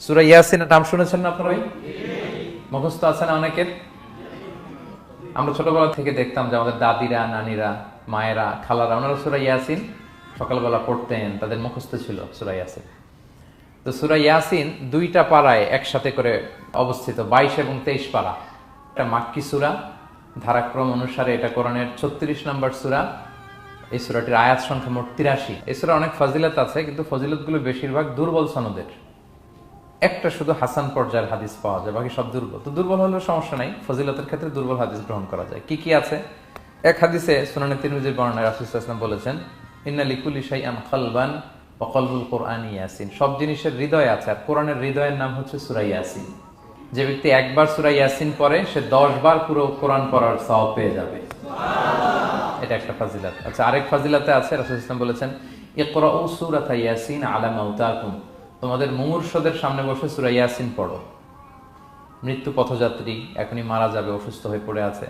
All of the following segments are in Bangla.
সূরা ইয়াসিনের নাম শুনেছেন না আপনারা? মুখস্থ আছে না অনেকের? আমরা ছোটবেলা থেকে দেখতাম যে আমাদের দাদিরা, নানিরা, মায়েরা, খালারা, ওনারা সূরা ইয়াসিন সকালবেলা পড়তেন, তাদের মুখস্থ ছিল সূরা ইয়াসিন। তো সূরা ইয়াসিন দুইটা পাড়ায় একসাথে করে অবস্থিত, 22 এবং 23 পাড়া। এটা মাক্কি সূরা, ধারাক্রম অনুসারে এটা কোরআনের 36 নম্বর সূরা। এই সূরাটির আয়াত সংখ্যা মোট 83। এই সূরার অনেক ফজিলত আছে, কিন্তু ফজিলতগুলো বেশিরভাগ দুর্বল সনদের। একটা শুধু হাসান পর্যায়ের হাদিস পাওয়া যায়, বাকি সব দুর্বল। তো দুর্বল হলেও সমস্যা নাই, ফজিলতের ক্ষেত্রে দুর্বল হাদিস গ্রহণ করা যায়। কি কি আছে? এক হাদিসে সুনানে তিরমিজির বর্ণনায় রাসূল সাল্লাল্লাহু আলাইহি ওয়াসাল্লাম বলেছেন, ইন্না লিকুল্লি শাইআন কলবান ওয়া কলবুল কুরআনি ইয়াসিন। সব জিনিসের হৃদয় আছে, আর কোরআনের হৃদয়ের নাম হচ্ছে সূরা ইয়াসিন। যে ব্যক্তি একবার সূরা ইয়াসিন পড়ে, সে 10 বার পুরো কোরআন পড়ার সওয়াব পেয়ে যাবে। এটা একটা ফাজিলত। আচ্ছা, আরেক ফাজিলতে আছে, রাসূল সাল্লাল্লাহু আলাইহি ওয়াসাল্লাম বলেছেন, ইকরাউ সূরাতা ইয়াসিন আলা মাউতাকুম। তোমাদের মুমূর্ষদের সামনে বসে সূরা ইয়াসিন পড়ো। মৃত্যু পথযাত্রী এখনই মারা যাবে, অসুস্থ হয়ে পড়ে আছে,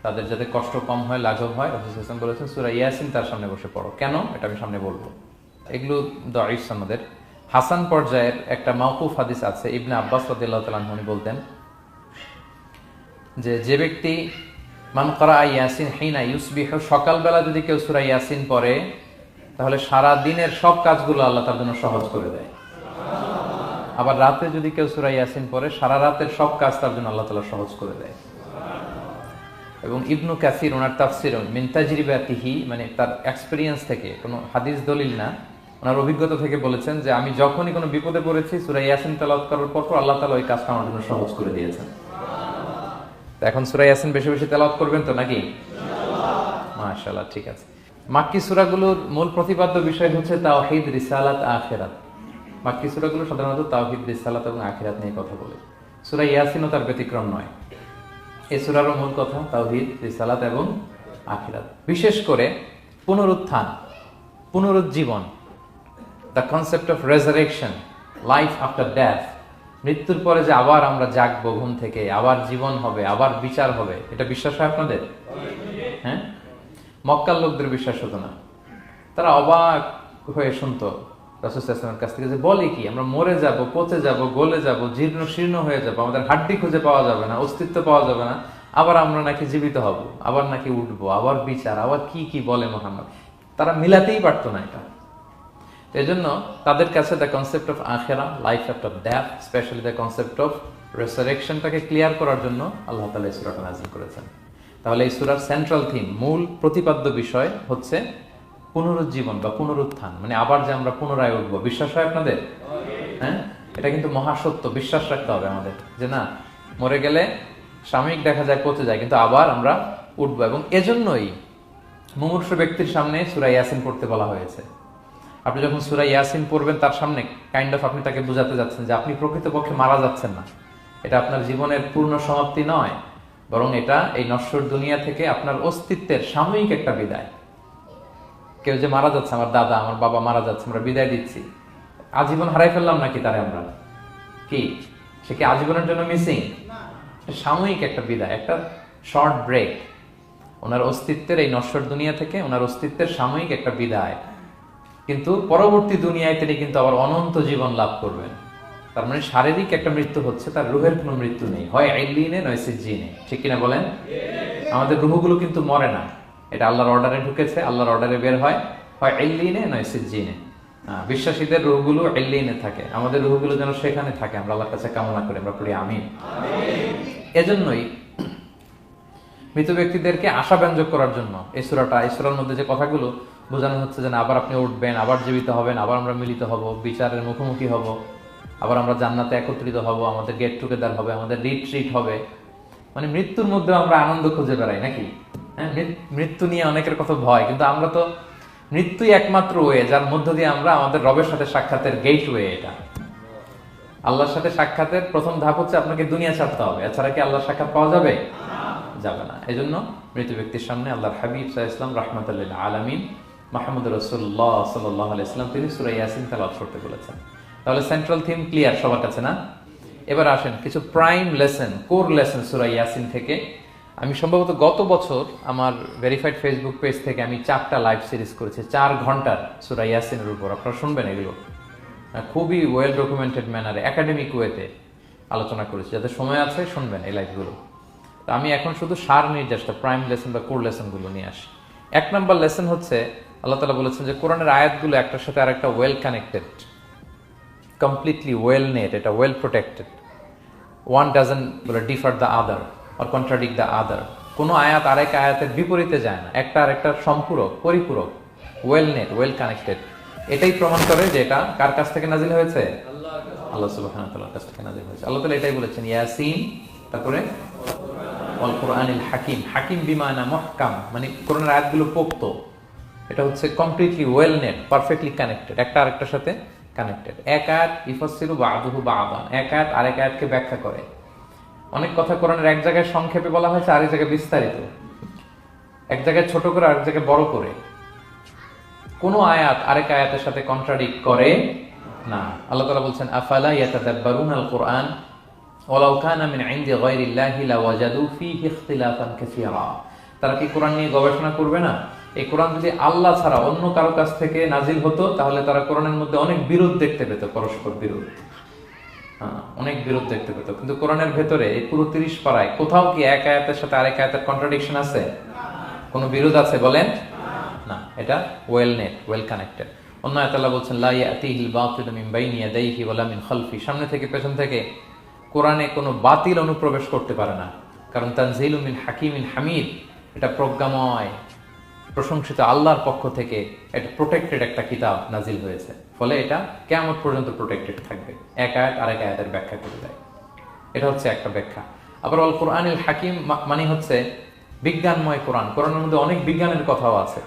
তাদের যাতে কষ্ট কম হয়, লাঘব হয়, রাসূল সাল্লাল্লাহু আলাইহি ওয়াসাল্লাম বলেছেন সূরা ইয়াসিন তার সামনে বসে পড়ো। কেন? এটা আমি সামনে বলবো। এগুলো দাঈফ সনদের। হাসান পর্যায়ের একটা মাওকুফ হাদিস আছে, ইবনে আব্বাস রাদিয়াল্লাহু তাআলা আনহু বলতেন যে ব্যক্তি মান ক্বারা ইয়াসিন হিনা ইউসবিহু, সকালবেলা যদি কেউ সূরা ইয়াসিন পড়ে, তাহলে সারা দিনের সব কাজগুলো আল্লাহ তার জন্য সহজ করে দেয়। আবার রাতে যদি কেউ সূরা ইয়াসিন পড়ে, সারা রাতের সব কাজ তার জন্য আল্লাহ তাআলা সহজ করে দেয়। এবং ইবনু কাসির ওনার তাফসির মিন তাজরিবাতিহি, মানে তার এক্সপেরিয়েন্স থেকে, কোনো হাদিস দলিল না, ওনার অভিজ্ঞতা থেকে বলেছেন যে আমি যখনই কোনো বিপদে পড়েছি সূরা ইয়াসিন তেলাওয়াত করার পর আল্লাহ তাআলা ওই কাজটা আমার জন্য সহজ করে দিয়েছেন। তো এখন সূরা ইয়াসিন বেশি বেশি তেলাওয়াত করবেন তো নাকি? মাশাআল্লাহ, ঠিক আছে। মাক্কি সূরাগুলোর মূল প্রতিপাদ্য বিষয় হচ্ছে তাওহীদ, রিসালাত, আখিরাত। মাক্কি সূরাগুলো সাধারণত তাওহীদ, রিসালাত এবং আখিরাত নিয়ে কথা বলে। সূরা ইয়াসিনও তার ব্যতিক্রম নয়। এই সূরারও মূল কথা তাওহীদ, রিসালাত এবং আখিরাত। বিশেষ করে পুনরুত্থান, পুনরুজ্জীবন, the concept of resurrection, life after death, মৃত্যুর পরে যে আবার আমরা জাগবো ঘুম থেকে, আবার জীবন হবে, আবার বিচার হবে, এটা বিশ্বাস হয় আপনাদের? হ্যাঁ, মক্কার লোকদের বিশ্বাস হতো না। তারা অবাক হয়ে শুনতো রাসূল সাল্লাল্লাহু আলাইহি ওয়াসাল্লামের কাছ থেকে যে বলে কি, আমরা মরে যাব, পচে যাব, গলে যাব, জীর্ণ শীর্ণ হয়ে যাব, আমাদের হাড্ডি খুঁজে পাওয়া যাবে না, অস্তিত্ব পাওয়া যাবে না, আবার আমরা নাকি জীবিত হব, আবার নাকি উঠবো, আবার বিচার, আবার কি কি বলে মুহাম্মদ। তারা মিলাতেই পারতো না এটা। এই জন্য তাদের কাছে দ্য কনসেপ্ট অফ আখিরা, life after death, specially the concept of রেসারেকশনটাকে ক্লিয়ার করার জন্য আল্লাহ তাআলা এই সূরাটা নাযিল করেছেন। তাহলে এই সূরার সেন্ট্রাল থিম, মূল প্রতিপাদ্য বিষয় হচ্ছে পুনরুজ্জীবন বা পুনরুত্থান, মানে আবার যে আমরা পুনরায় উঠবো। বিশ্বাস হয় আপনাদের? হ্যাঁ, এটা কিন্তু মহাসত্য, বিশ্বাস রাখতে হবে আমাদের, যে না, মরে গেলে সাময়িক দেখা যায় পচে যায়, কিন্তু আবার আমরা উঠবো। এবং এজন্যই মুমূর্ষু ব্যক্তির সামনে সূরা ইয়াসিন পড়তে বলা হয়েছে। আপনি যখন সূরা ইয়াসিন পড়বেন, তার সামনে কাইন্ড অফ আপনি তাকে বোঝাতে যাচ্ছেন যে আপনি প্রকৃতপক্ষে মারা যাচ্ছেন না, এটা আপনার জীবনের পূর্ণ সমাপ্তি নয়, বরং এটা এই নশ্বর দুনিয়া থেকে আপনার অস্তিত্বের সাময়িক একটা বিদায়। কেউ যে মারা যাচ্ছে, আমার দাদা, আমার বাবা মারা যাচ্ছে, আমরা বিদায় দিচ্ছি, আজীবন হারাই ফেললাম নাকি তারে আমরা? কি সে কি আজীবনের জন্য মিসিং? সাময়িক একটা বিদায়, একটা শর্ট ব্রেক। ওনার অস্তিত্বের এই নশ্বর দুনিয়া থেকে ওনার অস্তিত্বের সাময়িক একটা বিদায়, কিন্তু পরবর্তী দুনিয়ায় তিনি কিন্তু আবার অনন্ত জীবন লাভ করবেন। তার মানে শারীরিক একটা মৃত্যু হচ্ছে, তার রুহের কোনো মৃত্যু নেই, হয় ইল্লিনে নয় সিজ্জিনে। ঠিক কিনা বলেন? আমাদের রুহগুলো কিন্তু মরে না, এটা আল্লাহর অর্ডারে ঢুকেছে, আল্লাহর অর্ডারে বের হয়, হয় ইল্লিনে নয় সিজ্জিনে। বিশ্বাসীদের রুহগুলো ইল্লিনে থাকে, আমাদের রুহগুলো যেন সেখানে থাকে, আমরা আল্লাহর কাছে কামনা করি, আমরা পড়ি আমিন। এজন্যই মৃত ব্যক্তিদেরকে আশাব্যঞ্জক করার জন্য এই সূরাটা, এই সূরার মধ্যে যে কথাগুলো বোঝানো হচ্ছে যে না, আবার আপনি উঠবেন, আবার জীবিত হবেন, আবার আমরা মিলিত হব, বিচারের মুখোমুখি হব, আবার আমরা জান্নাতে একত্রিত হব, আমাদের গেট টুগেদার হবে, আমাদের রিট্রিট হবে। মানে মৃত্যুর মধ্যে আমরা আনন্দ খুঁজে বেড়াই নাকি? হ্যাঁ, মৃত্যু নিয়ে অনেকের কথা ভয়, কিন্তু আমরা তো মৃত্যুই একমাত্র ওয়ে যার মধ্য দিয়ে আমরা আমাদের রবের সাথে সাক্ষাতের গেট ওয়ে। এটা আল্লাহর সাথে সাক্ষাতের প্রথম ধাপ হচ্ছে আপনাকে দুনিয়া ছাড়তে হবে, এছাড়া কি আল্লাহর সাক্ষাৎ পাওয়া যাবে? যাবে না। এই জন্য মৃত ব্যক্তির সামনে আল্লাহর হাবিব সাল্লাল্লাহু আলাইহি ওয়াসাল্লাম রাহমাতুল লিল আলামিন মুহাম্মদ রাসূলুল্লাহ সাল্লাল্লাহু আলাইহি ওয়াসাল্লাম তিনি সূরা ইয়াসিন তেলাওয়াত করতে বলেছেন। তাহলে সেন্ট্রাল থিম ক্লিয়ার সবার কাছে না? এবার আসেন কিছু প্রাইম লেসন, কোর লেসন সূরা ইয়াসিন থেকে। আমি সম্ভবত গত বছর আমার ভেরিফাইড ফেসবুক পেজ থেকে আমি 4টা লাইভ সিরিজ করেছি, 4 ঘন্টার সূরা ইয়াসিনের উপর। আপনারা শুনবেন এগুলো, খুবই ওয়েল ডকুমেন্টেড ম্যানারে একাডেমিক ওয়েতে আলোচনা করেছি। যাদের সময় আছে শুনবেন এই লাইভগুলো। তো আমি এখন শুধু সার নির্যাসটা প্রাইম লেসন বা কোর লেসনগুলো নিয়ে আসি। 1 নম্বর লেসন হচ্ছে আল্লাহ তাআলা বলেছেন যে কোরআনের আয়াতগুলো একটার সাথে আরেকটা well connected, completely well knit, এটা well protected. One doesn't differ the other or contradict the other. কোনো আয়াত আরেক আয়াতের বিপরীতে যায় না, একটা আরেকটার সম্পূরক, পরিপূরক, ওয়েল নেট, ওয়েল কানেক্টেড। এটাই প্রমাণ করে যে এটা কার কাছ থেকে নাজিল হয়েছে? আল্লাহ সুবহানাহু ওয়া তাআলার কাছ থেকে নাজিল হয়েছে। আল্লাহ তাআলা এটাই বলেছেন ইয়াসিন, তারপরে ওয়াল কুরআনিল হাকিম। হাকিম বিমানা মুহকাম, মানে কোরআনের আয়াতগুলো পোক্ত। এটা হচ্ছে completely well net, perfectly connected, একটা আরেকটার সাথে কানেক্টেড। এক আয়াত ইফাসসিরু বা'দুহু বা'দান, এক আয়াত আরেক আয়াতকে ব্যাখ্যা করে। অনেক কথা কোরআনের এক জায়গায় সংক্ষেপে বলা হয়েছে, আরেক জায়গায় বিস্তারিত, এক জায়গায় ছোট করে আরেক জায়গায় বড় করে। কোন আয়াত আরেক আয়াতের সাথে কন্ট্রাডিক্ট করে না। আল্লাহ তাআলা বলছেন আফালা ইয়াতাদাব্বারুনাল কুরআন ওয়ালাউ কানা মিন ইনদি গায়রিল্লাহি লাওয়াজাদু ফীহি ইখতিলাফান কাসীরা। তারা কি কোরআন নিয়ে গবেষণা করবে না? এই কোরআন যদি আল্লাহ ছাড়া অন্য কারো কাছ থেকে নাজিল হতো তাহলে তারা কোরআনের মধ্যে অনেক বিরোধ দেখতে পেত, পরস্পর বিরোধ, অনেক বিরোধ দেখতে পেত। কিন্তু কোরআনের ভেতরে এই পুরো 30 পারায় কোথাও কি এক আয়াতের সাথে আরেক আয়াতের কন্ট্রাডিকশন আছে? কোনো বিরোধ আছে বলেন? না, এটা ওয়েল নেট, ওয়েল কানেক্টেড। অন্য আয়াতে আল্লাহ বলছেন লা ইয়াতিহিল বাতিলু মিন বাইনি ইয়াদাইহি ওয়ালা মিন খালফি। সামনে থেকে পেছন থেকে কোরআনে কোনো বাতিল অনুপ্রবেশ করতে পারে না, কারণ তানজিলু মিন হাকিমিন হামিদ, এটা প্রজ্ঞাময় প্রশংসিত আল্লাহর পক্ষ থেকে এটা প্রোটেক্টেড একটা কিতাব নাজিল হয়েছে। ফলে এটা কিয়ামত পর্যন্ত প্রোটেক্টেড থাকবে। এক আয়াত আরেক আয়াতের ব্যাখ্যা করে দেয়, এটা হচ্ছে একটা ব্যাখ্যা। আবার আল কোরআনিল হাকিম মানে হচ্ছে বিজ্ঞানময় কোরআন। কোরআনের মধ্যে অনেক বিজ্ঞানের কথাও আছে।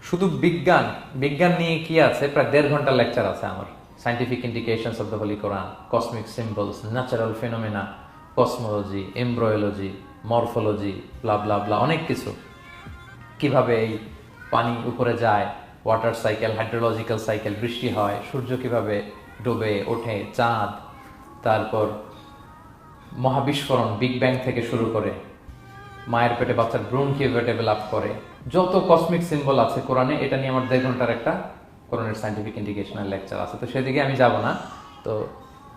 শুধু বিজ্ঞান, বিজ্ঞান নিয়ে কি আছে প্রায় 1.5 ঘন্টার লেকচার আছে আমার। Scientific indications of the holy Quran, cosmic symbols, natural phenomena, cosmology, embryology, morphology, blah blah blah, অনেক কিছু। কিভাবে এই পানি উপরে যায়, ওয়াটার সাইকেল, হাইড্রোলজিক্যাল সাইকেল, বৃষ্টি হয়, সূর্য কিভাবে ডুবে ওঠে, চাঁদ, তারপর মহাবিস্ফোরণ, বিগ ব্যাং থেকে শুরু করে মায়ের পেটে বাচ্চার ভ্রূণ কিভাবে ডেভেলপ করে, যত কসমিক সিম্বল আছে কোরআনে, এটা নিয়ে আমার 1.5 ঘন্টার একটা কোরআনের সাইন্টিফিক ইন্ডিকেশনাল লেকচার আছে। তো সেদিকে আমি যাব না। তো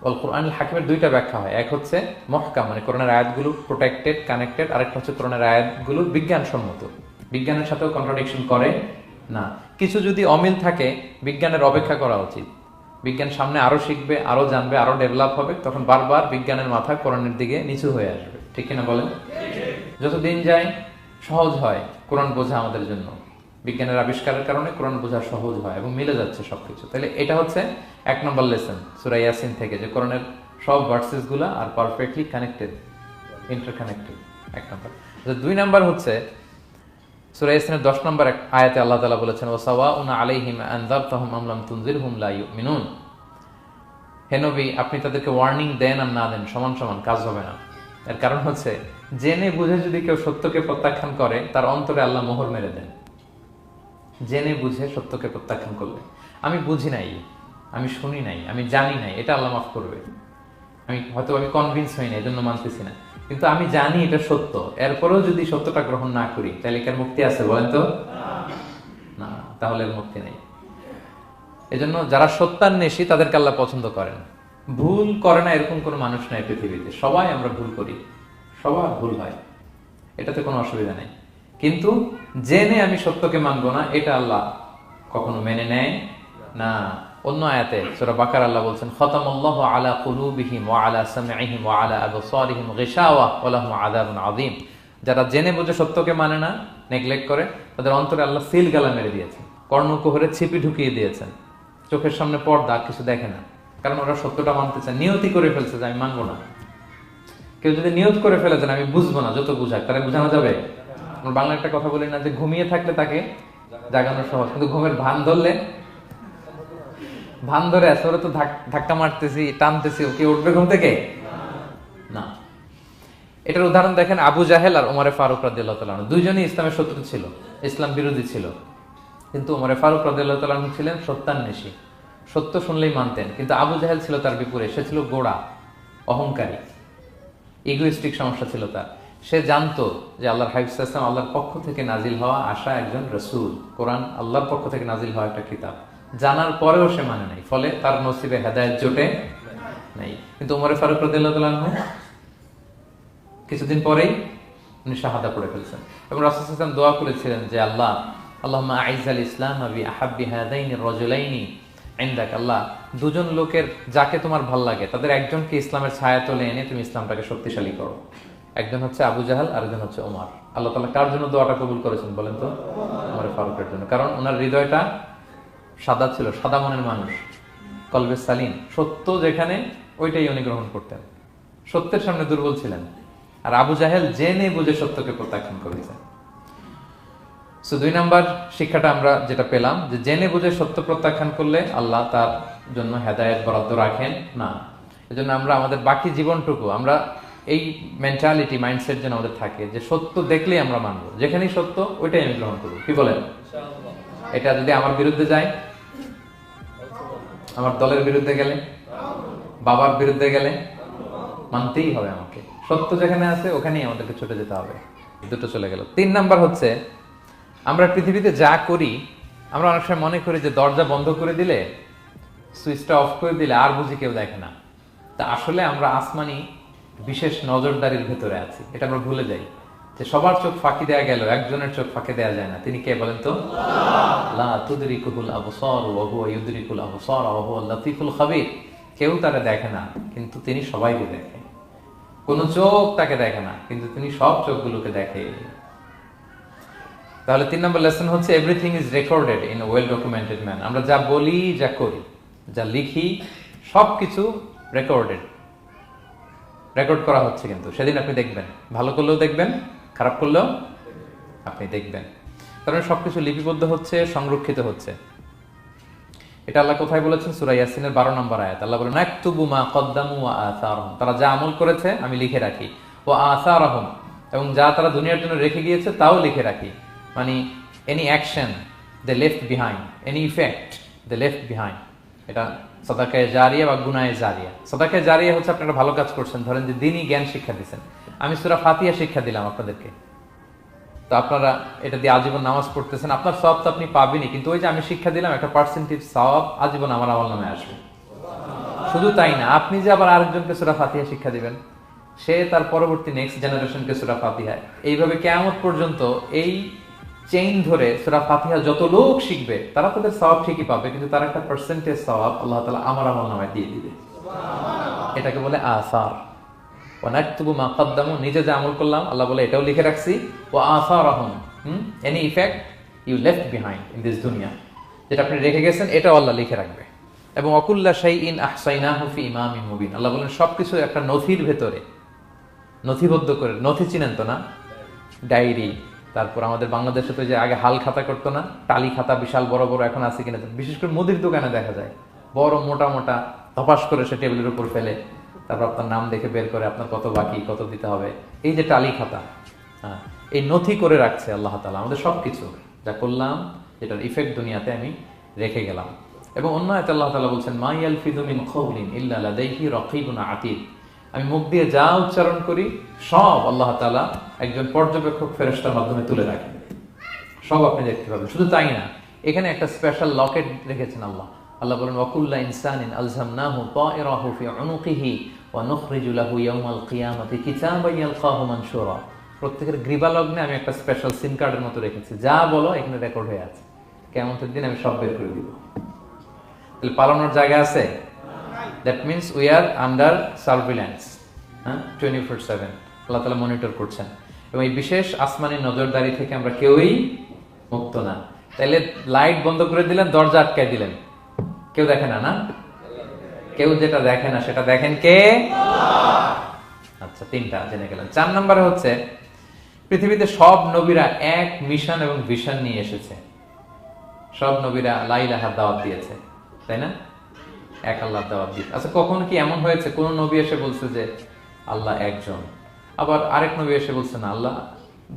আল কোরআনুল হাকিমের 2টা ব্যাখ্যা হয়। এক হচ্ছে মুহকাম, মানে কোরআনের আয়াতগুলো প্রোটেক্টেড, কানেক্টেড। আরেকটা হচ্ছে কোরআনের আয়াতগুলো বিজ্ঞানসম্মত, বিজ্ঞানের সাথেও কন্ট্রাডিকশন করে না। কিছু যদি অমিল থাকে বিজ্ঞানের অপেক্ষা করা উচিত। বিজ্ঞান সামনে আরো শিখবে, আরো জানবে, আরো ডেভেলপ হবে, তখন বারবার বিজ্ঞানের মাথা কোরআনের দিকে নিচু হয়ে আসবে। ঠিক কিনা বলেন? যত দিন যায় সহজ হয় কোরআন বোঝা আমাদের জন্য। বিজ্ঞানের আবিষ্কারের কারণে কোরআন বোঝা সহজ হয় এবং মিলে যাচ্ছে সবকিছু। তাহলে এটা হচ্ছে 1 নম্বর লেসন সূরা ইয়াসিন থেকে, যে কোরআনের সব ভার্সেস গুলা আর পারফেক্টলি কানেক্টেড, ইন্টারকানেক্টেড। 1 নম্বর। 2 নম্বর হচ্ছে সূরা ইয়াসিনের 10 নম্বর আয়াতে আল্লাহ তাআলা বলেছেন ওয়াসাওয়াউন আলাইহিম আনযারতাহুম আম লাম তুনজিরহুম লা ইউমিনুন। হে নবী, আপনি তাদেরকে ওয়ার্নিং দেন আর না দেন সমান সমান, কাজ হবে না। এর কারণ হচ্ছে জেনে বুঝে যদি কেউ সত্যকে প্রত্যাখ্যান করে তার অন্তরে আল্লাহ মোহর মেরে দেন। জেনে বুঝে সত্যকে প্রত্যাখ্যান করলে, আমি বুঝি নাই, আমি শুনি নাই, আমি জানি নাই, এটা আল্লাহ মাফ করবে। আমি কনভিন্স হই না, এই জন্য মানতেছি না, কিন্তু আমি জানি এটা সত্য, এরপরেও যদি সত্যটা গ্রহণ না করি তাহলে কার মুক্তি আছে বলেন তো? না, তাহলে এর মুক্তি নেই। এজন্য যারা সত্যান্বেষী তাদেরকে আল্লাহ পছন্দ করেন। ভুল করে না এরকম কোনো মানুষ নাই পৃথিবীতে। সবাই আমরা ভুল করি, সবার ভুল হয়, এটাতে কোনো অসুবিধা নেই। কিন্তু জেনে আমি সত্যকে মানবো না, এটা আল্লাহ কখনো মেনে নেয় না। অন্য আয়াতে সূরা বাকারা আল্লাহ বলছেন খতামাল্লাহু আলা কুলুবিহিম ওয়া আলা সামঈহিম ওয়া আলা আবসারিহিম গিশাওয়া ওয়া লাহুম আযাবুন আযীম। যারা জেনে বুঝে সত্যকে মানে না, নেগলেক্ট করে, তাদের অন্তরে আল্লাহ সিল গালা মেরে দিয়েছেন, কর্ণকুহরে ছিপি ঢুকিয়ে দিয়েছেন, চোখের সামনে পর্দা, কিছু দেখে না। কারণ ওরা সত্যটা মানতে চায়, নিয়তি করে ফেলছে যে আমি মানবো না। কেউ যদি নিয়ত করে ফেলে যে আমি বুঝবো না, যত বুঝাক তারা বুঝানো যাবে। আমরা বাংলা একটা কথা বলি না যে ঘুমিয়ে থাকলে তাকে জাগানো সহজ, কিন্তু ঘুমের ভান ধরলে, ভান ধরে আছে ওরা তো ধাক্কা মারতেছি, টানতেছি, ওকে উঠবে ঘুম থেকে না। এটার উদাহরণ দেখেন আবু জাহেল আর ওমরে ফারুক রাদিয়াল্লাহু তাআলা আনহু। দুইজনই ইসলামের শত্রু ছিল, ইসলাম বিরোধী ছিল, কিন্তু ওমরে ফারুক রাদিয়াল্লাহু তাআলা আনহু ছিলেন সত্যান্বেষী, সত্য শুনলেই মানতেন। কিন্তু আবু জাহেল ছিল তার বিপরীত, সে ছিল গোড়া, অহংকারী, ইগোইস্টিক সমস্যা ছিল তার। সে জানতো যে আল্লাহর হাবিব সাল্লাল্লাহু আলাইহি ওয়াসাল্লাম আল্লাহর পক্ষ থেকে নাজিল হওয়া আসা একজন রাসূল, কোরআন আল্লাহর পক্ষ থেকে নাজিল হওয়া একটা কিতাব। জানার পরেও সে মানে নাই, ফলে তার নসিবে হেদায়েত জোটে নাই। কিন্তু উমরে ফারুক রাদিয়াল্লাহু তাআলা আনহু কিছুদিন পরেই উনি শাহাদা পড়ে ফেলছেন এবং রাসূল সাল্লাল্লাহু আলাইহি ওয়াসাল্লাম দোয়া করেছিলেন যে আল্লাহ আল্লাহুম্মা আইজ্জাল ইসলাম বি আহাব্বি হাদাইনির রাজুলাইনি ইনদাক, আল্লাহ দুজন লোকের যাকে তোমার ভাল লাগে তাদের একজনকে ইসলামের ছায়া তলে এনে তুমি ইসলামটাকে শক্তিশালী করো। একজন হচ্ছে আবু জাহাল, আরেকজন হচ্ছে ওমর। আল্লাহ তাআলা কার জন্য দোয়াটা কবুল করেছেন বলেন তো? ওমর ফারুকের জন্য। কারণ ওনার হৃদয়টা সাদা ছিল, সাদা মনের মানুষ, কলবে সালিম। সত্য যেখানে ওইটাই উনি গ্রহণ করতেন, সত্যের সামনে দুর্বল ছিলেন। আর আবু জাহেল জেনে বুঝে সত্যকে প্রত্যাখ্যান করেছেন। সো 2 নাম্বার শিক্ষাটা আমরা যেটা পেলাম যে জেনে বুঝে সত্য প্রত্যাখ্যান করলে আল্লাহ তার জন্য হেদায়েত বরাদ্দ রাখেন না। এজন্য আমরা আমাদের বাকি জীবনটুকু আমরা এই মেন্টালিটি মাইন্ডসেট যেন আমাদের থাকে যে সত্য দেখলেই আমরা মানবো, যেখানেই সত্য ওইটাই আমি গ্রহণ করবো। কি বলেন? এটা যদি আমার বিরুদ্ধে যায়, আমার দলের বিরুদ্ধে গেলে, বাবার বিরুদ্ধে গেলে মানতেই হবে আমাকে। সত্য যেখানে আছে ওখানেই আমাদেরকে ছুটে যেতে হবে। দুটো চলে গেল। 3 নাম্বার হচ্ছে আমরা পৃথিবীতে যা করি আমরা অনেক সময় মনে করি যে দরজা বন্ধ করে দিলে, সুইচটা অফ করে দিলে আর বুঝি কেউ দেখে না। তা আসলে আমরা আসমানি বিশেষ নজরদারির ভেতরে আছি, এটা আমরা ভুলে যাই যে সবার চোখ ফাঁকি দেয়া গেল, একজনের চোখ ফাঁকি দেয়া যায় না। তিনি কে বলেন তো? লা তুদরিকুল আবসার ওয়া হুয়া ইউদরিকুল আবসার ওয়া হুয়াল লাতীফুল খাবীর। কেউ তারে দেখে না কিন্তু তিনি সবাইকে দেখে। কোন চোখ তাকে দেখে না কিন্তু তিনি সব চোখগুলোকে দেখে। তাহলে 3 নম্বর লেসন হচ্ছে everything is recorded in a well documented man. আমরা যা বলি, যা করি, যা লিখি সবকিছু রেকর্ডেড, রেকর্ড করা হচ্ছে। কিন্তু সেদিন আপনি দেখবেন, ভালো করলেও দেখবেন, খারাপ করলেও আপনি দেখবেন। কারণ সবকিছু লিপিবদ্ধ হচ্ছে, সংরক্ষিত হচ্ছে। এটা আল্লাহ কোথায় বলেছেন? সূরা ইয়াসিনের 12 নম্বর আয়াত। আল্লাহ বলেন নাকতুবু মা কদ্দামু ওয়া আসারহুম, তারা যা আমল করেছে আমি লিখে রাখি। ওয়া আসারহুম, এবং যা তারা দুনিয়ার জন্য রেখে গিয়েছে তাও লিখে রাখি। মানে এনি অ্যাকশন দে লেফট বিহাইন্ড, এনি ইফেক্ট দে লেফট বিহাইন্ড। এটা সাদাকায়ে জারিয়া বা গুনায়ে জারিয়া। সাদাকায়ে জারিয়া হচ্ছে আপনি একটা ভালো কাজ করছেন, ধরেন যে দ্বীনি জ্ঞান শিক্ষা দিচ্ছেন। আমি সূরা ফাতিহা শিক্ষা দিলাম আপনাদেরকে, তো আপনারা এটা দিয়ে আজীবন নামাজ পড়তেছেন, আপনার সওয়াব তো আপনি পাবেনই, কিন্তু ওই যে আমি শিক্ষা দিলাম একটা পার্সেন্টেজ সওয়াব আজীবন আমার আমল নামে আসবে। শুধু তাই না, আপনি যে আবার আরেকজনকে সূরা ফাতিহা শিক্ষা দিবেন, সে তার পরবর্তী নেক্সট জেনারেশনকে সূরা ফাতিহা, এইভাবে কিয়ামত পর্যন্ত এই চেইন ধরে সূরা ফাতিহা যত লোক শিখবে তারা তাদের সওয়াব ঠিকই পাবে, কিন্তু তার একটা পার্সেন্টেজ সওয়াব আল্লাহ তাআলা আমার আমল নামায় দিয়ে দিবে। এটাকে বলে আসার। ওয়া নাকতুবু মা কদ্দামু, নিজে যে আমল করলাম আল্লাহ বলে এটাও লিখে রাখছি। ওয়া আসারহুম, any effect you left behind in this দুনিয়া, যেটা আপনি রেখে গেছেন এটাও আল্লাহ লিখে রাখবে। এবং ওয়াকুল্লা শাইইন আহসাইনাহু ফি ইমামিন মুবিন, আল্লাহ বলেন সবকিছু একটা নথির ভেতরে নথিবদ্ধ করে। নথি চিনেন তো না? ডায়েরি, তারপর আমাদের বাংলাদেশে তো যে আগে হাল খাতা করতো না, টালি খাতা বিশাল বড় বড় এখন আছে কিনা, বিশেষ করে মুদির দোকানে দেখা যায় বড় মোটা মোটা ধপাস করে সে টেবিলের উপর ফেলে, তারপর আপনার নাম দেখে বের করে আপনার কত বাকি, কত দিতে হবে। এই যে টালি খাতা, হ্যাঁ, এই নথি করে রাখছে আল্লাহ তাআলা আমাদের সবকিছু যা করলাম, যেটার ইফেক্ট দুনিয়াতে আমি রেখে গেলাম। এবং অন্য আয়াতে আল্লাহ তাআলা বলছেন মা ইয়ালফিযু মিন কাওলিন ইল্লা লাদাইহি রাকীবুন আতীদ, আমি মুখ দিয়ে যা উচ্চারণ করি সব আল্লাহ তাআলা একজন পর্যবেক্ষক ফেরেশতার মাধ্যমে তুলে রাখেন, সব আপনি দেখতে পাবেন। শুধু তাই না, এখানে একটা স্পেশাল লকেট রেখেছেন আল্লাহ। আল্লাহ বলেন ওয়াকুল্লা ইনসানিন আলজামনাহু তায়রাহু ফি উনুকিহি ওয়া নুখরিজু লাহু ইয়াওমাল কিয়ামাতি কিতাবান ইয়ালকাহু মানশুরা। প্রত্যেকের গ্রীবালগ্নে আমি একটা স্পেশাল সিম কার্ডের মতো রেখেছি, যা বলো এখানে রেকর্ড হয়ে আছে, কিয়ামতের দিন আমি সব বের করে দিব। তাহলে পালানোর জায়গা আছে? That means we are under surveillance, 24/7 আল্লাহ তাআলা মনিটর করছেন। এবং এই বিশেষ আসমানি নজরদারি থেকে আমরা কেউই মুক্ত না। তাহলে লাইট বন্ধ করে দিলেন, দরজা আটকায় দিলেন, কেউ দেখে না, না? কেউ যেটা দেখে না সেটা দেখেন কে? আচ্ছা, 3টা জেনে গেলেন। 4 নম্বরে হচ্ছে পৃথিবীতে সব নবীরা এক মিশন এবং ভিশন নিয়ে এসেছে। সব নবীরা লা ইলাহার দাওয়াত দিয়েছে, তাই না? এক আল্লাহর দাওয়াত দিয়েছে। আচ্ছা, কখনো কি এমন হয়েছে কোন নবী এসে বলছে যে আল্লাহ একজন, আবার আরেক নবী এসে বলছে না আল্লাহ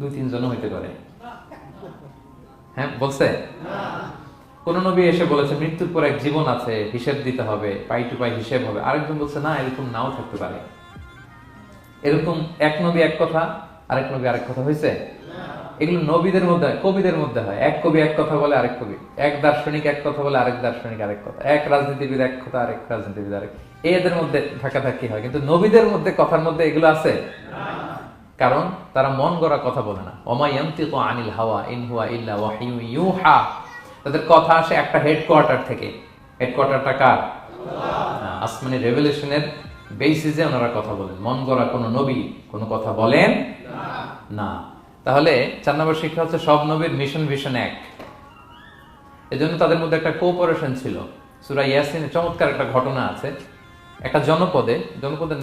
2-3 জন হইতে পারে? হ্যাঁ, বলছে? কোন নবী এসে বলেছে মৃত্যুর পর এক জীবন আছে, হিসেব দিতে হবে, পাই টু পাই হিসেব হবে? আরেকজন বলছে না, এরকম নাও থাকতে পারে। এরকম এক নবী এক কথা, আরেক নবী আরেক কথা হয়েছে? এগুলো নবীদের মধ্যে হয়, কবিদের মধ্যে হয়। এক কবি এক কথা বলে, আরেক কবি, এক দার্শনিক এক কথা বলে, আরেক দার্শনিক আরেক কথা, এক রাজনীতিবিদ এক কথা, আরেক রাজনীতিবিদ আরেক, এদের মধ্যে ধাক্কাধাক্কি হয়। কিন্তু নবীদের মধ্যে কথার মধ্যে এগুলো আছে, কারণ তারা মন গড়া কথা বলে না। ওমা ইয়ানতিকু আনিল হাওয়া ইন হুয়া ইল্লা ওয়াহয়ু ইউহা। তাদের কথা আসে একটা হেডকোয়ার্টার থেকে। হেডকোয়ার্টারটা কার? আসমানি রেভেলেশনের বেসিসে ওনারা কথা বলেন। মন গড়া কোনো নবী কোনো কথা বলেন না। তাহলে 4 নম্বর শিক্ষা হচ্ছে সব নবীর মিশন ভিশন এক। এজন্য তাদের মধ্যে একটা কোঅপারেশন ছিল। সূরা ইয়াসিনে চমৎকার একটা ঘটনা আছে। একটা জনপদের